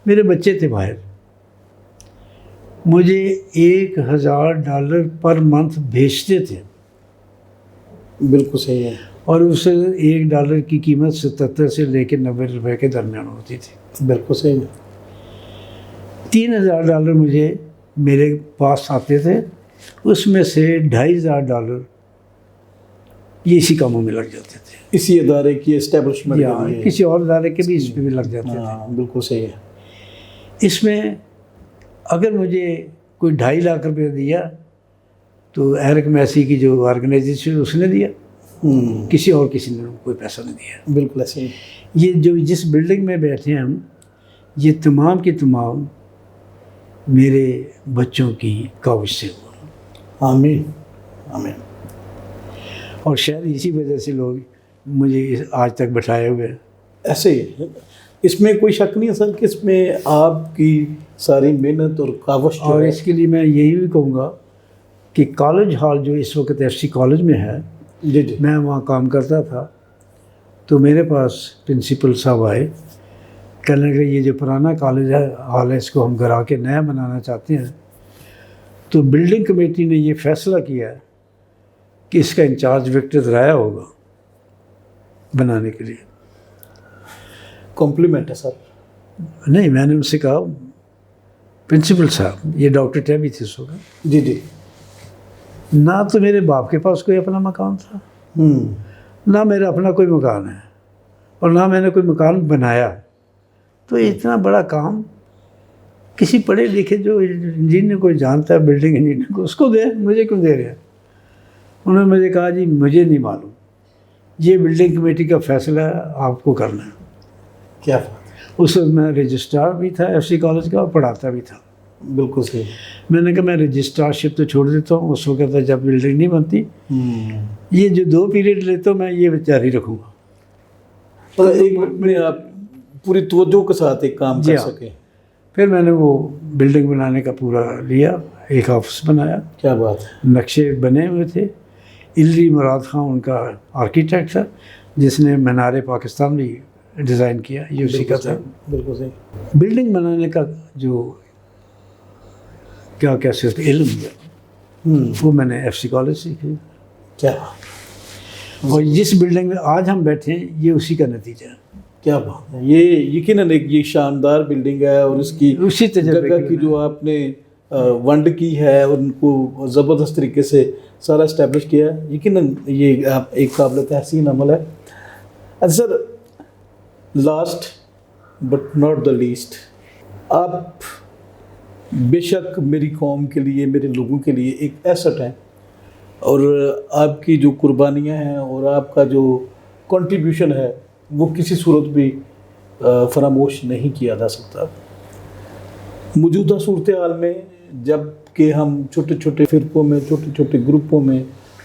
میرے بچے تھے باہر، مجھے $1000 پر منتھ بھیجتے تھے بالکل صحیح ہے. اور اس سے $1 کی قیمت 77 سے لے کے 90 روپے کے درمیان ہوتی تھی. بالکل صحیح ہے. $3000 مجھے میرے پاس آتے تھے، اس میں سے $2500 یہ اسی کاموں میں لگ جاتے تھے، اسی ادارے کی اسٹیبلشمنٹ یا کسی اور ادارے کے بھی اس پہ بھی لگ جاتے تھے. ہاں بالکل صحیح ہے. اس میں اگر مجھے کوئی 2.5 لاکھ روپے دیا تو ایرک میسی کی جو آرگنائزیشن اس نے دیا، کسی نے کوئی پیسہ نہیں دیا. بالکل ایسے ہی. یہ جو جس بلڈنگ میں بیٹھے ہیں ہم، یہ تمام کی تمام میرے بچوں کی کاوش سے ہوا. آمین آمین. اور شاید اسی وجہ سے لوگ مجھے آج تک بٹھائے ہوئے ہیں. ایسے ہی اس میں کوئی شک نہیں ہے سر کہ اس میں آپ کی ساری محنت اور کاوش جو اور ہے. اس کے لیے میں یہی بھی کہوں گا کہ کالج ہال جو اس وقت ایف سی کالج میں ہے، جی جی. میں وہاں کام کرتا تھا، تو میرے پاس پرنسپل صاحب آئے، کہنے لگے یہ جو پرانا کالج ہے ہال ہے، اس کو ہم گرا کے نیا بنانا چاہتے ہیں. تو بلڈنگ کمیٹی نے یہ فیصلہ کیا کہ اس کا انچارج وکٹر درایا ہوگا بنانے کے لیے. کمپلیمنٹ ہے سر. نہیں، میں نے ان سے کہا پرنسپل صاحب، یہ ڈاکٹر ٹیبی تھے اس وقت، جی جی. نہ تو میرے باپ کے پاس کوئی اپنا مکان تھا، نہ میرا اپنا کوئی مکان ہے، اور نہ میں نے کوئی مکان بنایا. تو اتنا بڑا کام کسی پڑھے لکھے جو انجینئر کو جانتا ہے، بلڈنگ انجینئر کو، اس کو دے، مجھے کیوں دے رہے ہیں؟ انہوں نے مجھے کہا جی مجھے نہیں معلوم، یہ بلڈنگ کمیٹی کا فیصلہ ہے، آپ کو کرنا ہے. کیا بات. اس وقت میں رجسٹرار بھی تھا ایف سی کالج کا اور پڑھاتا بھی تھا. بالکل صحیح. میں نے کہا میں رجسٹرارشپ تو چھوڑ دیتا ہوں، اس وقت جب بلڈنگ نہیں بنتی، یہ جو 2 پیریڈ لیتا ہوں میں یہ جاری رکھوں گا. اور ایک منٹ میں آپ پوری توجہ کے ساتھ ایک کام جی کر ہاں. سکیں. پھر میں نے وہ بلڈنگ بنانے کا پورا لیا، ایک آفس بنایا، کیا بات ہے. نقشے بنے ہوئے تھے. الری مراد خان ان کا آرکیٹیکٹ تھا، جس نے مینار پاکستان بھی ڈیزائن کیا، یہ اسی کا تھا. بالکل صحیح. بلڈنگ بنانے کا جو کیا کیسے علم ہے وہ میں نے ایف سی کالج سیکھی. کیا. اور جس بلڈنگ میں آج ہم بیٹھے ہیں یہ اسی کا نتیجہ ہے. کیا بات ہے. یہ یقیناً ایک یہ شاندار بلڈنگ ہے، اور اس کی اسی تجربے جگہ کی جو آپ نے ونڈ کی ہے اور ان کو زبردست طریقے سے سارا اسٹیبلش کیا ہے، یقیناً یہ ایک قابل تحسین عمل ہے. اچھا sir, last but not the least, آپ بے شک میری قوم کے لیے، میرے لوگوں کے لیے ایک ایسٹ ہیں، اور آپ کی جو قربانیاں ہیں اور آپ کا جو کنٹریبیوشن ہے وہ کسی صورت بھی فراموش نہیں کیا جا سکتا. موجودہ صورتحال میں جب کہ ہم چھوٹے چھوٹے فرقوں میں، چھوٹے چھوٹے گروپوں میں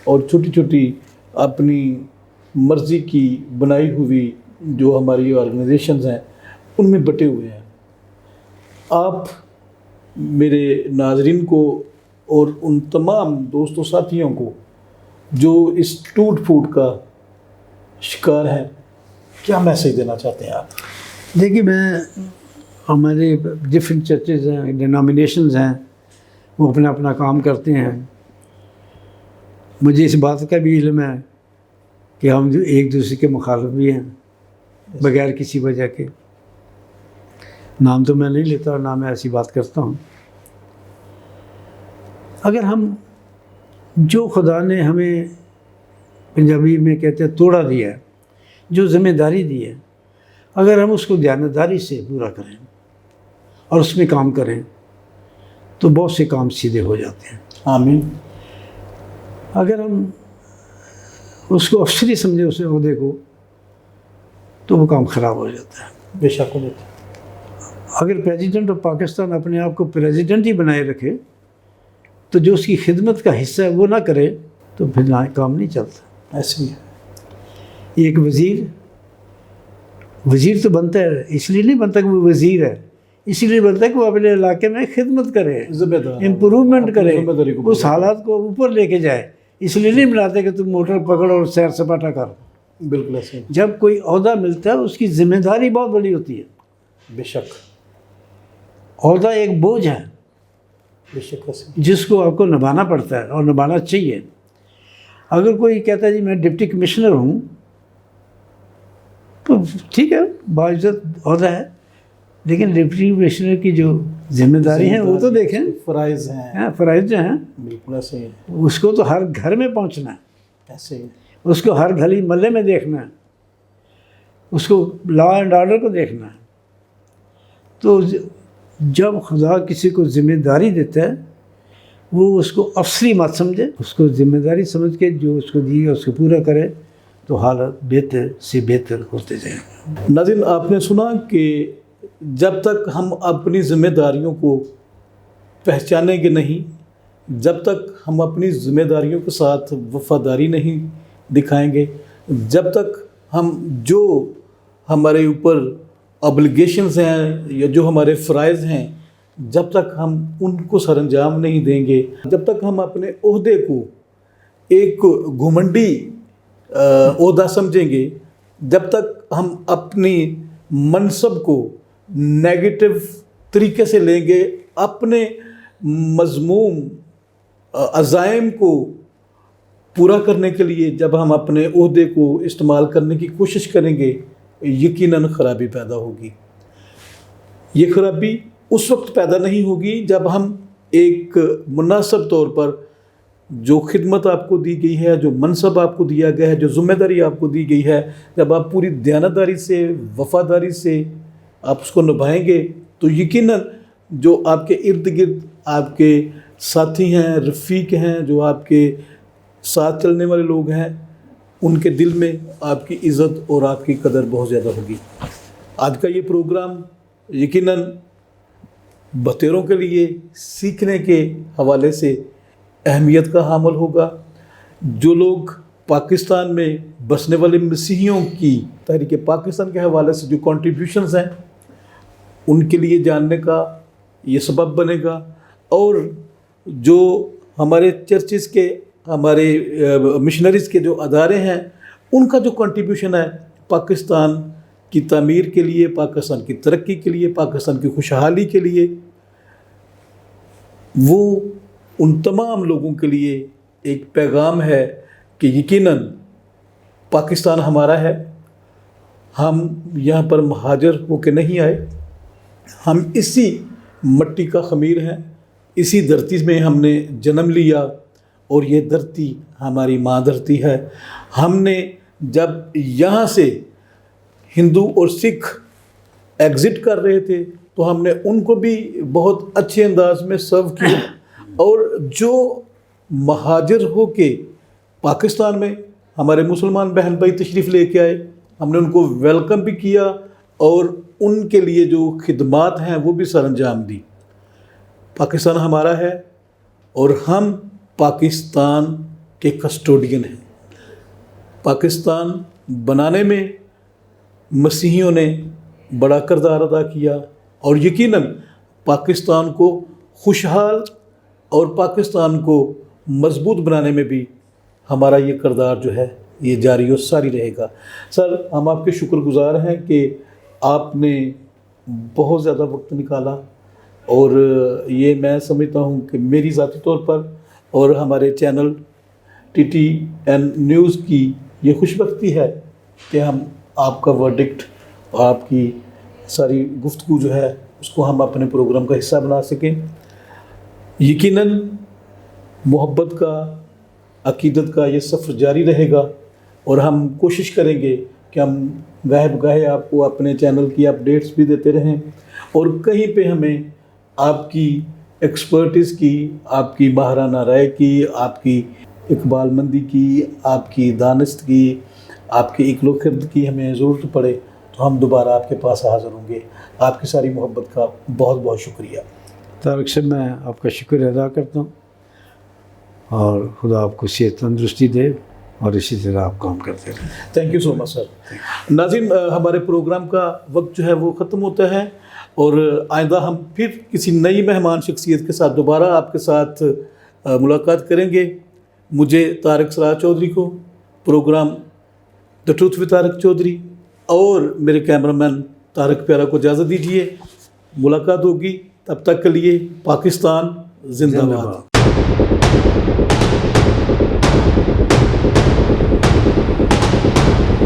اور چھوٹی چھوٹی اپنی مرضی کی بنائی ہوئی جو ہماری آرگنائزیشنز ہیں ان میں بٹے ہوئے ہیں، آپ میرے ناظرین کو اور ان تمام دوست و ساتھیوں کو جو اس ٹوٹ پھوٹ کا شکار ہیں، کیا میسیج دینا چاہتے ہیں آپ؟ دیکھیے، میں ہمارے ڈفرینٹ چرچز ہیں، ڈینامینیشنز ہیں، وہ اپنا اپنا کام کرتے ہیں. مجھے اس بات کا بھی علم ہے کہ ہم جو ایک دوسرے کے مخالف بھی ہیں بغیر کسی وجہ کے. نام تو میں نہیں لیتا اور نہ میں ایسی بات کرتا ہوں. اگر ہم جو خدا نے ہمیں پنجابی میں کہتے ہیں توڑا دیا ہے، جو ذمہ داری دی ہے، اگر ہم اس کو دیانتداری سے پورا کریں اور اس میں کام کریں تو بہت سے کام سیدھے ہو جاتے ہیں. آمین. اگر ہم اس کو افسری سمجھے اس عہدے کو تو وہ کام خراب ہو جاتا ہے. بے شک ہو جاتا ہے. اگر پریزیڈنٹ آف پاکستان اپنے آپ کو پریزیڈنٹ ہی بنائے رکھے تو جو اس کی خدمت کا حصہ ہے وہ نہ کرے تو پھر نہ کام نہیں چلتا. ایسے ہی ہے. ایک وزیر تو بنتا ہے، اس لیے نہیں بنتا کہ وہ وزیر ہے، اس لیے بنتا ہے کہ وہ اپنے علاقے میں خدمت کرے، ذمہ دار امپروومنٹ کرے، ذمہ داری کو اس حالات کو اوپر لے کے جائے. اس لیے نہیں بناتے کہ تم موٹر پکڑ اور سیر سپاٹا کر. بالکل ایسے ہی. جب کوئی عہدہ ملتا ہے اس کی ذمہ داری بہت بڑی ہوتی ہے. بے شک. عہدہ ایک بوجھ ہے بے شک ایسے. جس کو آپ کو نبھانا پڑتا ہے اور نبھانا چاہیے. اگر کوئی کہتا ہے جی میں ڈپٹی کمشنر ہوں تو ٹھیک ہے، باعزت عہدہ ہے، لیکن ڈپٹی کمشنر کی جو ذمہ داری ہیں وہ تو دیکھیں، فرائض ہیں، فرائض جو ہیں بالکل ایسے ہی اس کو تو ہر گھر میں پہنچنا ہے، ایسے ہی اس کو ہر گلی محلے میں دیکھنا ہے، اس کو لا اینڈ آرڈر کو دیکھنا ہے۔ تو جب خدا کسی کو ذمہ داری دیتا ہے وہ اس کو افسری مت سمجھے، اس کو ذمہ داری سمجھ کے جو اس کو دی اس کو پورا کرے تو حالت بہتر سے بہتر ہوتے جائیں۔ ناظرین، آپ نے سنا کہ جب تک ہم اپنی ذمہ داریوں کو پہچانیں گے نہیں، جب تک ہم اپنی ذمہ داریوں کے ساتھ وفاداری نہیں دکھائیں گے، جب تک ہم جو ہمارے اوپر ابلیگیشنز ہیں یا جو ہمارے فرائض ہیں، جب تک ہم ان کو سر انجام نہیں دیں گے، جب تک ہم اپنے عہدے کو ایک گھمنڈی عہدہ سمجھیں گے، جب تک ہم اپنی منصب کو نیگیٹو طریقے سے لیں گے، اپنے مذموم عزائم کو پورا کرنے کے لیے جب ہم اپنے عہدے کو استعمال کرنے کی کوشش کریں گے، یقیناً خرابی پیدا ہوگی۔ یہ خرابی اس وقت پیدا نہیں ہوگی جب ہم ایک مناسب طور پر جو خدمت آپ کو دی گئی ہے، جو منصب آپ کو دیا گیا ہے، جو ذمہ داری آپ کو دی گئی ہے، جب آپ پوری دیانتداری سے، وفاداری سے آپ اس کو نبھائیں گے تو یقیناً جو آپ کے ارد گرد آپ کے ساتھی ہیں، رفیق ہیں، جو آپ کے ساتھ چلنے والے لوگ ہیں، ان کے دل میں آپ کی عزت اور آپ کی قدر بہت زیادہ ہوگی۔ آج کا یہ پروگرام یقیناً بطیروں کے لیے سیکھنے کے حوالے سے اہمیت کا حامل ہوگا۔ جو لوگ پاکستان میں بسنے والے مسیحیوں کی تحریک پاکستان کے حوالے سے جو کنٹریبیوشنز ہیں، ان کے لیے جاننے کا یہ سبب بنے گا، اور جو ہمارے چرچز کے، ہمارے مشنریز کے جو ادارے ہیں، ان کا جو کنٹریبیوشن ہے پاکستان کی تعمیر کے لیے، پاکستان کی ترقی کے لیے، پاکستان کی خوشحالی کے لیے، وہ ان تمام لوگوں کے لیے ایک پیغام ہے کہ یقیناً پاکستان ہمارا ہے۔ ہم یہاں پر مہاجر ہو کے نہیں آئے، ہم اسی مٹی کا خمیر ہیں، اسی دھرتی میں ہم نے جنم لیا، اور یہ دھرتی ہماری ماں دھرتی ہے۔ ہم نے جب یہاں سے ہندو اور سکھ ایگزٹ کر رہے تھے تو ہم نے ان کو بھی بہت اچھے انداز میں سرو کیا، اور جو مہاجر ہو کے پاکستان میں ہمارے مسلمان بہن بھائی تشریف لے کے آئے، ہم نے ان کو ویلکم بھی کیا، اور ان کے لیے جو خدمات ہیں وہ بھی سر انجام دی۔ پاکستان ہمارا ہے اور ہم پاکستان کے کسٹوڈین ہیں۔ پاکستان بنانے میں مسیحیوں نے بڑا کردار ادا کیا، اور یقیناً پاکستان کو خوشحال اور پاکستان کو مضبوط بنانے میں بھی ہمارا یہ کردار جو ہے یہ جاری و ساری رہے گا۔ سر، ہم آپ کے شکر گزار ہیں کہ آپ نے بہت زیادہ وقت نکالا، اور یہ میں سمجھتا ہوں کہ میری ذاتی طور پر اور ہمارے چینل TTN نیوز کی یہ خوش بختی ہے کہ ہم آپ کا ورڈکٹ، آپ کی ساری گفتگو جو ہے اس کو ہم اپنے پروگرام کا حصہ بنا سکیں۔ یقیناً محبت کا، عقیدت کا یہ سفر جاری رہے گا، اور ہم کوشش کریں گے کہ ہم گاہے بگاہے آپ کو اپنے چینل کی اپڈیٹس بھی دیتے رہیں، اور کہیں پہ ہمیں آپ کی ایکسپرٹیز کی، آپ کی ماہرانہ رائے کی، آپ کی اقبال مندی کی، آپ کی دانست کی، آپ کی عقل و خرد کی ہمیں ضرورت پڑے تو ہم دوبارہ آپ کے پاس حاضر ہوں گے۔ آپ کی ساری محبت کا بہت بہت شکریہ۔ طارق صاحب، میں آپ کا شکر ادا کرتا ہوں، اور خدا آپ کو صحت تندرستی دے، اور اسی طرح آپ کام کرتے رہیں۔ تھینک یو سو مچ سر۔ ناظرین، ہمارے پروگرام کا وقت جو ہے وہ ختم ہوتا ہے، اور آئندہ ہم پھر کسی نئی مہمان شخصیت کے ساتھ دوبارہ آپ کے ساتھ ملاقات کریں گے۔ مجھے طارق سراج چودھری کو، programme the truth with Tariq Chaudhry, اور میرے کیمرہ مین طارق پیارا کو اجازت دیجیے۔ ملاقات ہوگی، تب تک کے لیے پاکستان زندہ باد۔